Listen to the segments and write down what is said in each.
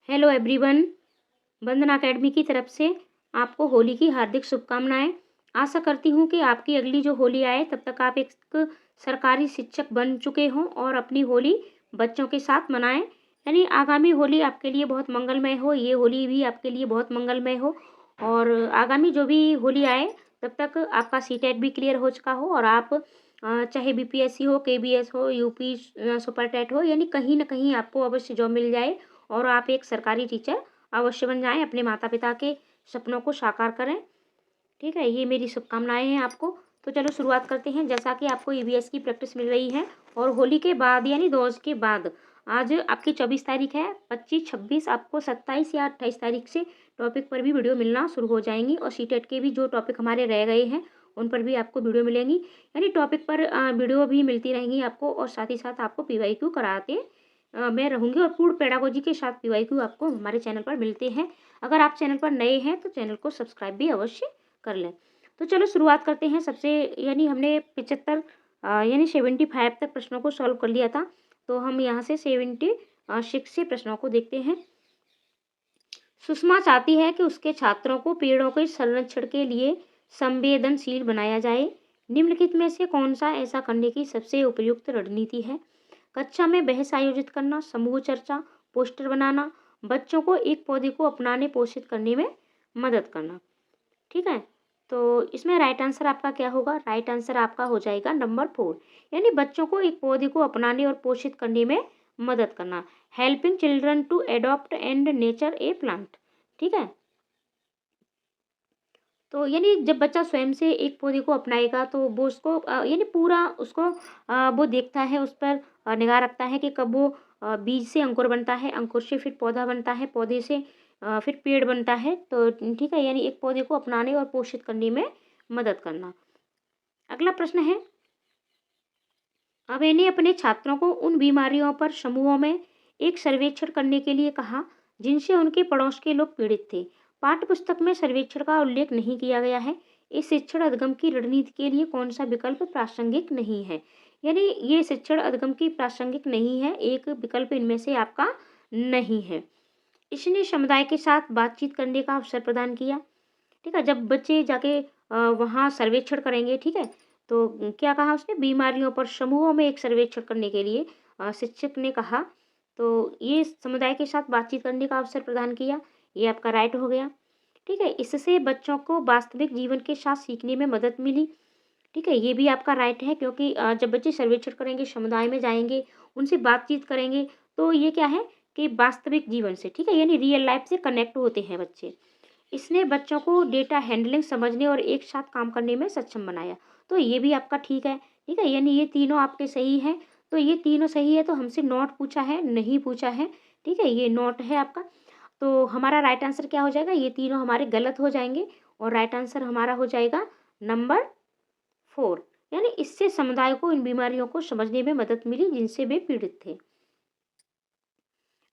Hello everyone, वंदना academy की तरफ से आपको होली की हार्दिक शुभकामनाएं। आशा करती हूँ कि आपकी अगली जो होली आए तब तक आप एक सरकारी शिक्षक बन चुके हों और अपनी होली बच्चों के साथ मनाएं। यानी आगामी होली आपके लिए बहुत मंगलमय हो, ये होली भी आपके लिए बहुत मंगलमय हो और आगामी जो भी होली आए तब तक आपका सीटेट भी क्लियर हो चुका हो और आप चाहे बीपीएससी हो, केबीएस हो, यूपी सुपर टेट हो, यानी कहीं ना कहीं आपको अवश्य जॉब मिल जाए और आप एक सरकारी टीचर अवश्य बन जाएं, अपने माता पिता के सपनों को साकार करें। ठीक है, ये मेरी शुभकामनाएं हैं आपको। तो चलो शुरुआत करते हैं। जैसा कि आपको ईवीएस की प्रैक्टिस मिल रही है और होली के बाद यानी दोज के बाद आज आपकी 24 तारीख है, 25, 26 आपको 27 या 28 तारीख से टॉपिक पर भी वीडियो मिलना शुरू हो जाएंगी और सीटेट के भी जो टॉपिक हमारे रह गए हैं उन पर भी आपको वीडियो मिलेंगी। यानी टॉपिक पर वीडियो भी मिलती रहेंगी आपको और साथ ही साथ आपको पीवाईक्यू कराते मैं रहूँगी और पूर्ण पेडागोजी के साथ पीवाईक्यू आपको हमारे चैनल पर मिलते हैं। अगर आप चैनल पर नए हैं तो चैनल को सब्सक्राइब भी अवश्य कर लें। तो चलो शुरुआत करते हैं। सबसे यानी हमने 75 यानी 75 तक प्रश्नों को सॉल्व कर लिया था, तो हम यहाँ से 76 से प्रश्नों को देखते हैं। सुषमा चाहती है कि उसके छात्रों को पेड़ों के संरक्षण के लिए संवेदनशील बनाया जाए। निम्नलिखित में से कौन सा ऐसा करने की सबसे उपयुक्त रणनीति है? कक्षा में बहस आयोजित करना, समूह चर्चा, पोस्टर बनाना, बच्चों को एक पौधे को अपनाने पोषित करने में मदद करना। ठीक है, तो इसमें राइट आंसर आपका क्या होगा? राइट आंसर आपका हो जाएगा नंबर 4, यानी बच्चों को एक पौधे को अपनाने और पोषित करने में मदद करना। Helping children to adopt and nature a plant. ठीक है, तो यानी जब बच्चा स्वयं से एक पौधे को अपनाएगा तो वो उसको यानी पूरा उसको वो देखता है, उस पर निगाह रखता है कि कब वो बीज से अंकुर बनता है, अंकुर से फिर पौधा बनता है, पौधे से फिर पेड़ बनता है। तो ठीक है, यानी एक पौधे को अपनाने और पोषित करने में मदद करना। अगला प्रश्न है, अबे ने अपने छात्रों को उन बीमारियों पर समूहों में एक सर्वेक्षण करने के लिए कहा जिनसे उनके पड़ोस के लोग पीड़ित थे। पाठ्यपुस्तक में सर्वेक्षण का उल्लेख नहीं किया गया है। इस शिक्षण अधिगम की रणनीति के लिए कौन सा विकल्प प्रासंगिक नहीं है? यानी ये शिक्षण अधिगम की प्रासंगिक नहीं है, एक विकल्प इनमें से आपका नहीं है। इसने समुदाय के साथ बातचीत करने का अवसर प्रदान किया। ठीक है, जब बच्चे जाके वहाँ सर्वेक्षण करेंगे, ठीक है, तो क्या कहा उसने? बीमारियों पर समूहों में एक सर्वेक्षण करने के लिए शिक्षक ने कहा, तो ये समुदाय के साथ बातचीत करने का अवसर प्रदान किया। ये आपका राइट हो गया। ठीक है, इससे बच्चों को वास्तविक जीवन के साथ सीखने में मदद मिली। ठीक है, ये भी आपका राइट है क्योंकि जब बच्चे सर्वेक्षण करेंगे, समुदाय में जाएंगे, उनसे बातचीत करेंगे, तो ये क्या है कि वास्तविक जीवन से, ठीक है, यानी रियल लाइफ से कनेक्ट होते हैं बच्चे। इसने बच्चों को डेटा हैंडलिंग समझने और एक साथ काम करने में सक्षम बनाया। तो ये भी आपका ठीक है। ठीक है, यानी ये तीनों आपके सही हैं। तो ये तीनों सही है, तो हमसे नॉट पूछा है, नहीं पूछा है। ठीक है, ये नॉट है आपका। तो हमारा राइट आंसर क्या हो जाएगा? ये तीनों हमारे गलत हो जाएंगे और राइट आंसर हमारा हो जाएगा नंबर 4, यानी इससे समुदाय को इन बीमारियों को समझने में मदद मिली जिनसे वे पीड़ित थे।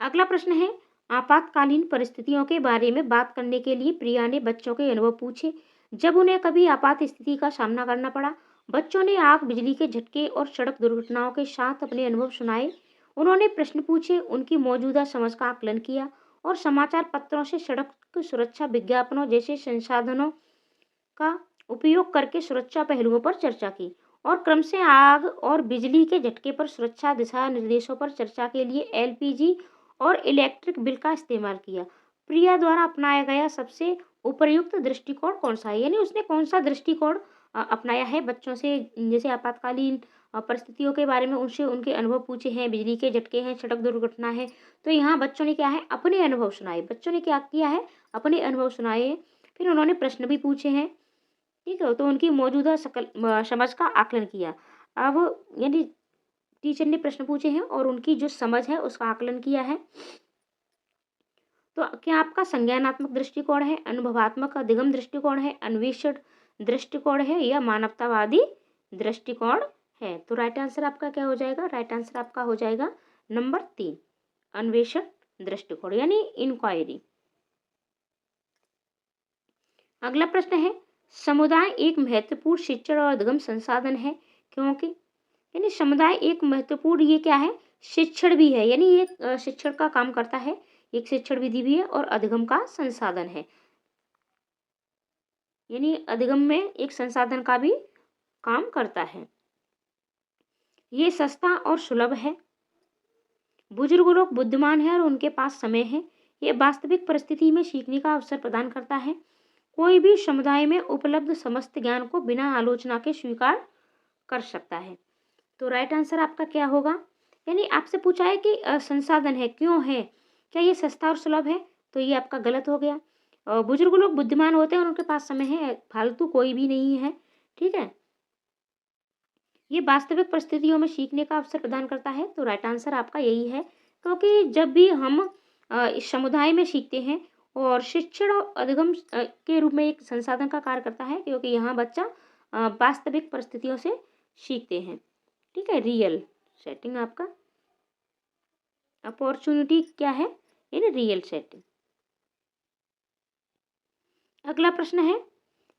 अगला प्रश्न है, आपातकालीन परिस्थितियों के बारे में बात करने के लिए प्रिया ने बच्चों के अनुभव पूछे जब उन्हें कभी आपात स्थिति का सामना करना पड़ा। बच्चों ने आग, बिजली के झटके और सड़क दुर्घटनाओं के साथ अपने अनुभव सुनाए। उन्होंने प्रश्न पूछे, उनकी मौजूदा समझ का आकलन किया और समाचार पत्रों से सड़क सुरक्षा विज्ञापनों जैसे संसाधनों का उपयोग करके सुरक्षा पहलुओं पर चर्चा की और क्रम से आग और बिजली के झटके पर सुरक्षा दिशा निर्देशों पर चर्चा के लिए एलपीजी और इलेक्ट्रिक बिल का इस्तेमाल किया। प्रिया द्वारा अपनाया गया सबसे उपयुक्त दृष्टिकोण कौन सा है? यानी उसने कौन सा दृष्टिकोण अपनाया है बच्चों से? जैसे आपातकालीन परिस्थितियों के बारे में उनसे उनके अनुभव पूछे हैं, बिजली के झटके हैं, सड़क दुर्घटना है, तो यहाँ बच्चों ने क्या है? अपने अनुभव सुनाए। बच्चों ने क्या किया है? अपने अनुभव सुनाए। फिर उन्होंने प्रश्न भी पूछे हैं। ठीक है, तो उनकी मौजूदा समझ का आकलन किया। अब यानी टीचर ने प्रश्न पूछे हैं और उनकी जो समझ है उसका आकलन किया है। तो क्या आपका संज्ञानात्मक दृष्टिकोण है, अनुभवात्मक अधिगम दृष्टिकोण है, अन्वेषण दृष्टिकोण है या मानवतावादी दृष्टिकोण है? तो राइट आंसर आपका क्या हो जाएगा? राइट आंसर आपका हो जाएगा नंबर 3, अन्वेषण दृष्टिकोण यानी इंक्वायरी। अगला प्रश्न है, समुदाय एक महत्वपूर्ण शिक्षण और अधिगम संसाधन है क्योंकि? यानी समुदाय एक महत्वपूर्ण, ये क्या है? शिक्षण भी है, यानी ये शिक्षण का काम करता है एक शिक्षण विधि भी है और अधिगम का संसाधन है, यानी अधिगम में एक संसाधन का भी काम करता है। ये सस्ता और सुलभ है। बुजुर्ग लोग बुद्धिमान है और उनके पास समय है। ये वास्तविक परिस्थिति में सीखने का अवसर प्रदान करता है। कोई भी समुदाय में उपलब्ध समस्त ज्ञान को बिना आलोचना के स्वीकार कर सकता है। तो राइट आंसर आपका क्या होगा? यानी आपसे पूछा है कि संसाधन है, क्यों है, क्या ये सस्ता और सुलभ है? तो ये आपका गलत हो गया। बुजुर्ग लोग बुद्धिमान होते हैं और उनके पास समय है, फालतू कोई भी नहीं है। ठीक है, ये वास्तविक परिस्थितियों में सीखने का अवसर प्रदान करता है। तो राइट आंसर आपका यही है, क्योंकि जब भी हम इस समुदाय में सीखते हैं और शिक्षण और अधिगम के रूप में एक संसाधन का कार्य करता है, क्योंकि यहाँ बच्चा वास्तविक परिस्थितियों से सीखते हैं। ठीक है, रियल सेटिंग आपका अपॉर्चुनिटी क्या है? In real setting. अगला प्रश्न है,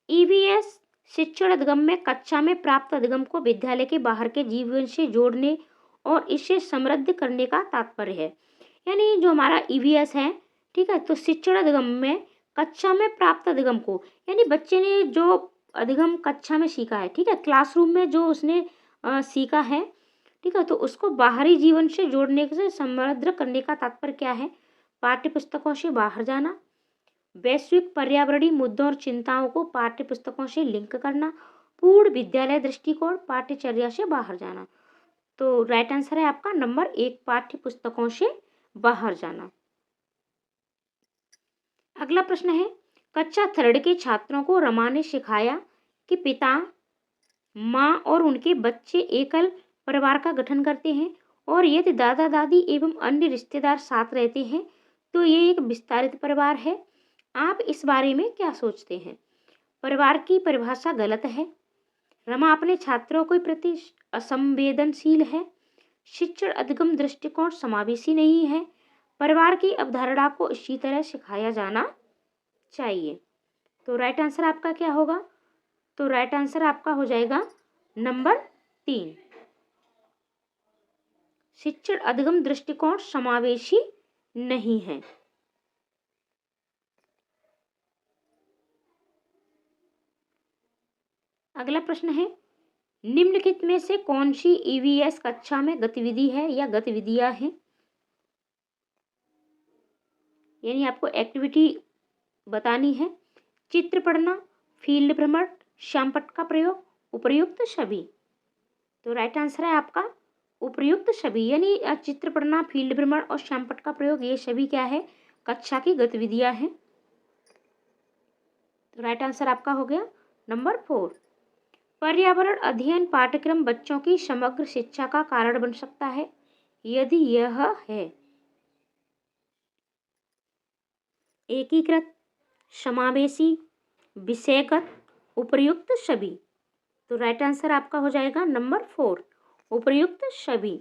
ईवीएस शिक्षण अधिगम में कक्षा में प्राप्त अधिगम को विद्यालय के बाहर के जीवन से जोड़ने और इसे समृद्ध करने का तात्पर्य है। यानी जो हमारा ईवीएस है, ठीक है, तो शिक्षण अधिगम में कक्षा में प्राप्त अधिगम को, यानी बच्चे ने जो अधिगम कक्षा में सीखा है, ठीक है, क्लासरूम में जो उसने सीखा है, ठीक है, तो उसको बाहरी जीवन से जोड़ने से समृद्ध करने का तात्पर्य क्या है? पाठ्य पुस्तकों से बाहर जाना, वैश्विक पर्यावरणीय मुद्दों और चिंताओं को पाठ्य पुस्तकों से लिंक करना, पूर्ण विद्यालय दृष्टिकोण, पाठ्यचर्या से बाहर जाना। तो राइट आंसर है आपका नंबर 1, पाठ्य पुस्तकों से बाहर जाना। अगला प्रश्न है, कक्षा 3 के छात्रों को रमा ने सिखाया कि पिता, माँ और उनके बच्चे एकल परिवार का गठन करते हैं और यदि दादा दादी एवं अन्य रिश्तेदार साथ रहते हैं तो ये एक विस्तारित परिवार है। आप इस बारे में क्या सोचते हैं? परिवार की परिभाषा गलत है। रमा अपने छात्रों के प्रति असंवेदनशील है। शिक्षण अधिगम दृष्टिकोण समावेशी नहीं है। परिवार की अवधारणा को इसी तरह सिखाया जाना चाहिए। तो राइट आंसर आपका क्या होगा? तो राइट आंसर आपका हो जाएगा नंबर 3, शिक्षण अधिगम दृष्टिकोण समावेशी नहीं है। अगला प्रश्न है, निम्नलिखित में से कौन सी ईवीएस कक्षा में गतिविधि है या गतिविधियां हैं? यानी आपको एक्टिविटी बतानी है। चित्र पढ़ना, फील्ड भ्रमण, श्यामपट्ट का प्रयोग, उपर्युक्त सभी। तो राइट आंसर है आपका उपर्युक्त सभी, यानी चित्र पढ़ना, फील्ड भ्रमण और श्यामपट्ट का प्रयोग, ये सभी क्या है? कक्षा की गतिविधियां हैं। तो राइट आंसर आपका हो गया नंबर 4। पर्यावरण अध्ययन पाठ्यक्रम बच्चों की समग्र शिक्षा का कारण बन सकता है यदि यह है एकीकृत, समावेशी, विषयगत, उपर्युक्त सभी। तो राइट आंसर आपका हो जाएगा नंबर 4, उपर्युक्त सभी।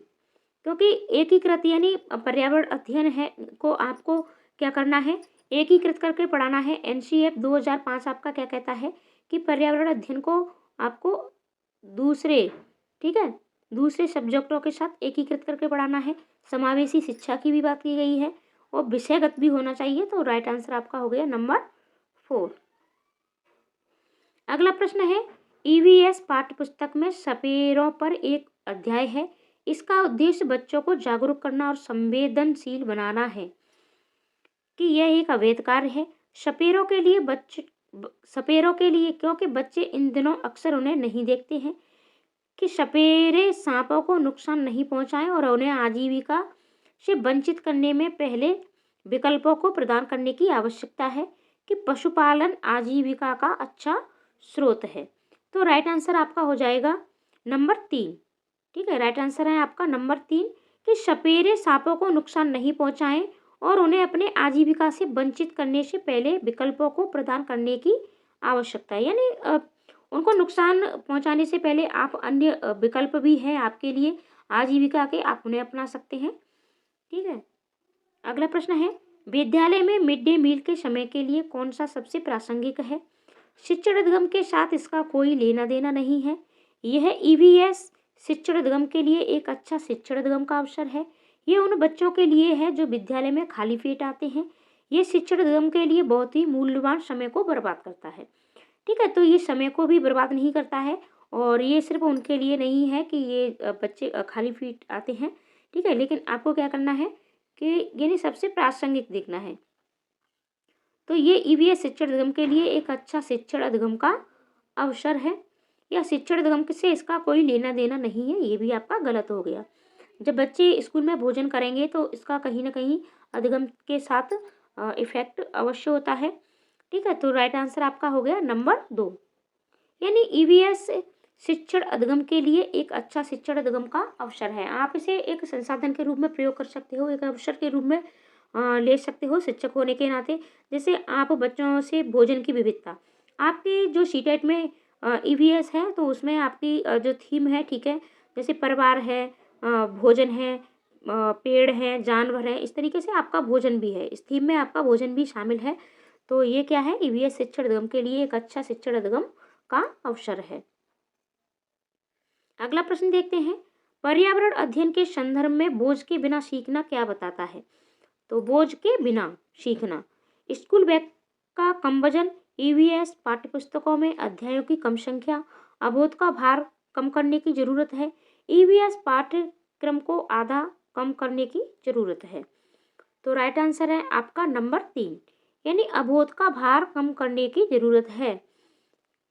क्योंकि एकीकृत यानी पर्यावरण अध्ययन है को आपको क्या करना है? एकीकृत करके पढ़ाना है। एनसीएफ 2005 आपका क्या कहता है कि पर्यावरण अध्ययन को आपको दूसरे, ठीक है, दूसरे सब्जेक्टों के साथ एकीकृत करके पढ़ाना है। समावेशी शिक्षा की भी बात की गई है और विषयगत भी होना चाहिए। तो राइट आंसर आपका हो गया नंबर 4। अगला प्रश्न है, ईवीएस पाठ्यपुस्तक में सपेरों पर एक अध्याय है। इसका उद्देश्य बच्चों को जागरूक करना और संवेदनशील बनाना है कि यह एक अवैध कार्य है। सपेरों के लिए क्योंकि बच्चे इन दिनों अक्सर उन्हें नहीं देखते हैं कि सपेरे सांपों को नुकसान नहीं पहुंचाएं और उन्हें आजीविका से वंचित करने में पहले विकल्पों को प्रदान करने की आवश्यकता है कि पशुपालन आजीविका का अच्छा स्रोत है। तो राइट आंसर आपका हो जाएगा नंबर 3। ठीक है, राइट आंसर है आपका नंबर 3 कि सपेरे सांपों को नुकसान नहीं पहुंचाएं और उन्हें अपने आजीविका से वंचित करने से पहले विकल्पों को प्रदान करने की आवश्यकता है। यानी उनको नुकसान पहुंचाने से पहले आप अन्य विकल्प भी हैं आपके लिए आजीविका के, आप उन्हें अपना सकते हैं। ठीक है, अगला प्रश्न है, विद्यालय में मिड डे मील के समय के लिए कौन सा सबसे प्रासंगिक है? शिक्षण अधिगम के साथ इसका कोई लेना देना नहीं है। यह ईवीएस शिक्षण अधिगम के लिए एक अच्छा शिक्षण अधिगम का अवसर है। ये उन बच्चों के लिए है जो विद्यालय में खाली पेट आते हैं। ये शिक्षण निगम के लिए बहुत ही मूल्यवान समय को बर्बाद करता है। ठीक है, तो ये समय को भी बर्बाद नहीं करता है और ये सिर्फ उनके लिए नहीं है कि ये बच्चे खाली पेट आते हैं। ठीक है, लेकिन आपको क्या करना है कि यानी सबसे प्रासंगिक देखना है। तो ये ईवीएस शिक्षण निगम के लिए एक अच्छा शिक्षण अधिगम का अवसर है। या शिक्षण अधिगम से इसका कोई लेना देना नहीं है, ये भी आपका गलत हो गया। जब बच्चे स्कूल में भोजन करेंगे तो इसका कहीं ना कहीं अधिगम के साथ इफेक्ट अवश्य होता है। ठीक है, तो राइट आंसर आपका हो गया नंबर 2। यानी ईवीएस शिक्षण अधिगम के लिए एक अच्छा शिक्षण अधिगम का अवसर है। आप इसे एक संसाधन के रूप में प्रयोग कर सकते हो, एक अवसर के रूप में ले सकते हो शिक्षक होने के नाते। जैसे आप बच्चों से भोजन की विविधता, आपके जो सीटेट में ईवीएस है तो उसमें आपकी जो थीम है, ठीक है, जैसे परिवार है, भोजन है, पेड़ हैं, जानवर हैं, इस तरीके से आपका भोजन भी है, इस थीम में आपका भोजन भी शामिल है। तो ये क्या है, ईवीएस शिक्षण अधिगम के लिए एक अच्छा शिक्षण अधिगम का अवसर है। अगला प्रश्न देखते हैं, पर्यावरण अध्ययन के संदर्भ में बोझ के बिना सीखना क्या बताता है। तो बोझ के बिना सीखना, स्कूल बैग का कम वजन, ईवीएस, पाठ्यपुस्तकों में अध्यायों की कम संख्या, अबोध का भार कम करने की जरूरत है, ईवीएस पाठ्यक्रम को आधा कम करने की जरूरत है। तो राइट आंसर है आपका नंबर 3, यानी अबोध का भार कम करने की जरूरत है।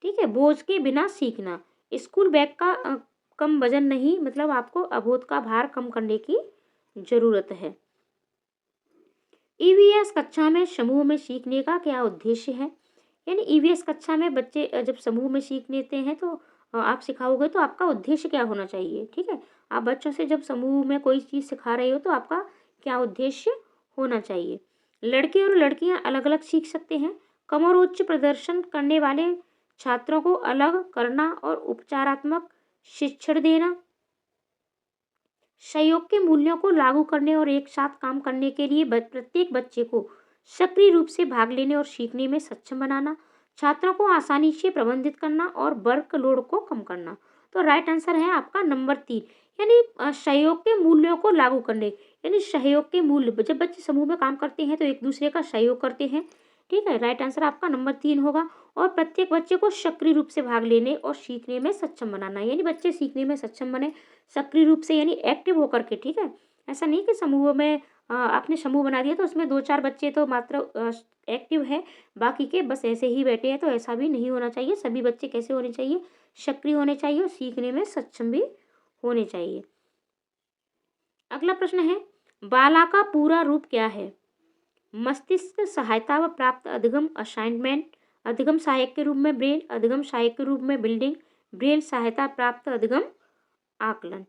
ठीक है, बोझ के बिना सीखना, स्कूल बैग का कम वजन नहीं, मतलब आपको अबोध का भार कम करने की जरूरत है। ईवीएस कक्षा में समूह में सीखने का क्या उद्देश्य है। यानी ईवीएस कक्षा में बच्चे जब समूह में सीख लेते हैं तो आप सिखाओगे तो आपका उद्देश्य क्या होना चाहिए। ठीक है, आप बच्चों से जब समूह में कोई चीज़ सिखा रहे हो तो आपका क्या उद्देश्य होना चाहिए। लड़के और लड़कियां अलग अलग सीख सकते हैं। कम और उच्च प्रदर्शन करने वाले छात्रों को अलग करना और उपचारात्मक शिक्षण देना, सहयोग के मूल्यों को लागू करने और एक साथ काम करने के लिए प्रत्येक बच्चे को सक्रिय रूप से भाग लेने और सीखने में सक्षम बनाना, छात्रों को आसानी से प्रबंधित करना और वर्कलोड को कम करना। तो राइट आंसर है आपका नंबर 3, यानी सहयोग के मूल्यों को लागू करने। यानी सहयोग के मूल्य, जब बच्चे समूह में काम करते हैं तो एक दूसरे का सहयोग करते हैं। ठीक है, राइट आंसर आपका नंबर 3 होगा। और प्रत्येक बच्चे को सक्रिय रूप से भाग लेने और सीखने में सक्षम बनाना, यानी बच्चे सीखने में सक्षम बने सक्रिय रूप से, यानी एक्टिव होकर के। ठीक है, ऐसा नहीं कि समूह में आपने समूह बना दिया तो उसमें 2-4 बच्चे तो मात्र एक्टिव है, बाकी के बस ऐसे ही बैठे हैं, तो ऐसा भी नहीं होना चाहिए। सभी बच्चे कैसे होने चाहिए, सक्रिय होने चाहिए और सीखने में सक्षम भी होने चाहिए। अगला प्रश्न है, बाला का पूरा रूप क्या है। मस्तिष्क सहायता व प्राप्त अधिगम असाइनमेंट, अधिगम सहायक के रूप में ब्रेल, अधिगम सहायक के रूप में बिल्डिंग, ब्रेल सहायता प्राप्त अधिगम आकलन।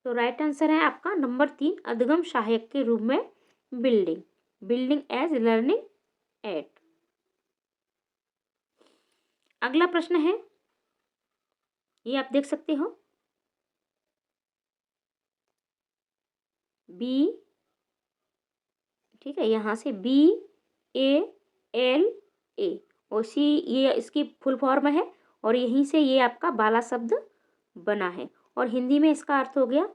तो राइट आंसर है आपका नंबर 3, अधिगम सहायक के रूप में building, building as learning aid. अगला प्रश्न है, ये आप देख सकते हो, बी, ठीक है, यहाँ से BALA और सी, ये इसकी फुल फॉर्म है और यहीं से ये आपका बाला शब्द बना है और हिंदी में इसका अर्थ हो गया,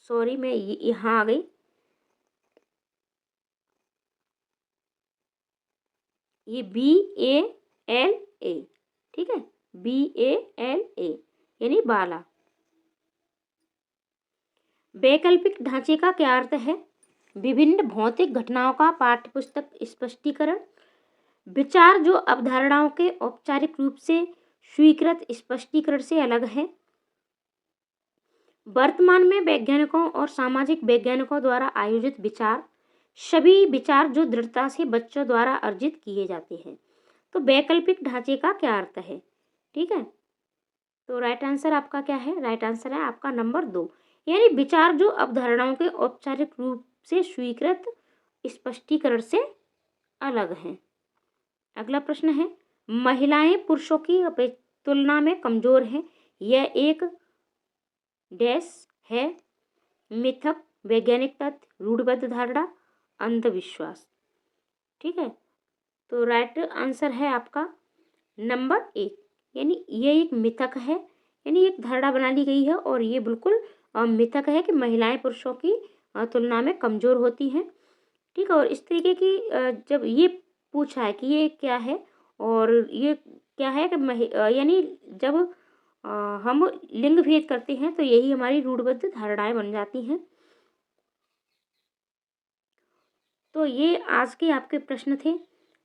सॉरी मैं यहाँ आ गई, ये BALA, ठीक है, BALA यानी बाला। वैकल्पिक ढांचे का क्या अर्थ है। विभिन्न भौतिक घटनाओं का पाठ्यपुस्तक स्पष्टीकरण, विचार जो अवधारणाओं के औपचारिक रूप से स्वीकृत स्पष्टीकरण से अलग है। वर्तमान में वैज्ञानिकों और सामाजिक वैज्ञानिकों द्वारा आयोजित विचार, सभी विचार जो दृढ़ता से बच्चों द्वारा अर्जित किए जाते हैं। तो वैकल्पिक ढांचे का क्या अर्थ है। ठीक है, तो राइट आंसर आपका क्या है, राइट आंसर है आपका नंबर 2, यानी विचार जो अवधारणाओं के औपचारिक रूप से स्वीकृत स्पष्टीकरण से अलग हैं। अगला प्रश्न है, महिलाएं पुरुषों की तुलना में कमजोर हैं, यह एक डैश है। मिथक, वैज्ञानिक तथ्य, रूढ़िबद्ध धारणा, अंधविश्वास। ठीक है, तो राइट आंसर है आपका नंबर 1, यानी ये एक मिथक है, यानी एक धारणा बना ली गई है और ये बिल्कुल मिथक है कि महिलाएं पुरुषों की तुलना में कमज़ोर होती हैं। ठीक है, और इस तरीके की जब ये पूछा है कि ये क्या है और ये क्या है कि यानी जब अ, हम लिंग भेद करते हैं तो यही हमारी रूढ़िबद्ध धारणाएं बन जाती हैं। तो ये आज के आपके प्रश्न थे।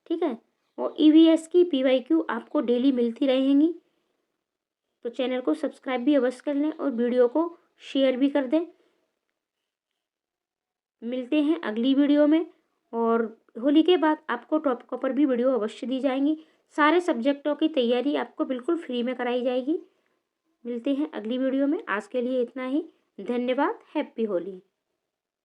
ठीक है, और ईवीएस की पीवाईक्यू आपको डेली मिलती रहेंगी, तो चैनल को सब्सक्राइब भी अवश्य कर लें और वीडियो को शेयर भी कर दें। मिलते हैं अगली वीडियो में, और होली के बाद आपको टॉपिकों पर भी वीडियो अवश्य दी जाएंगी। सारे सब्जेक्टों की तैयारी आपको बिल्कुल फ्री में कराई जाएगी। मिलते हैं अगली वीडियो में, आज के लिए इतना ही। धन्यवाद। हैप्पी होली।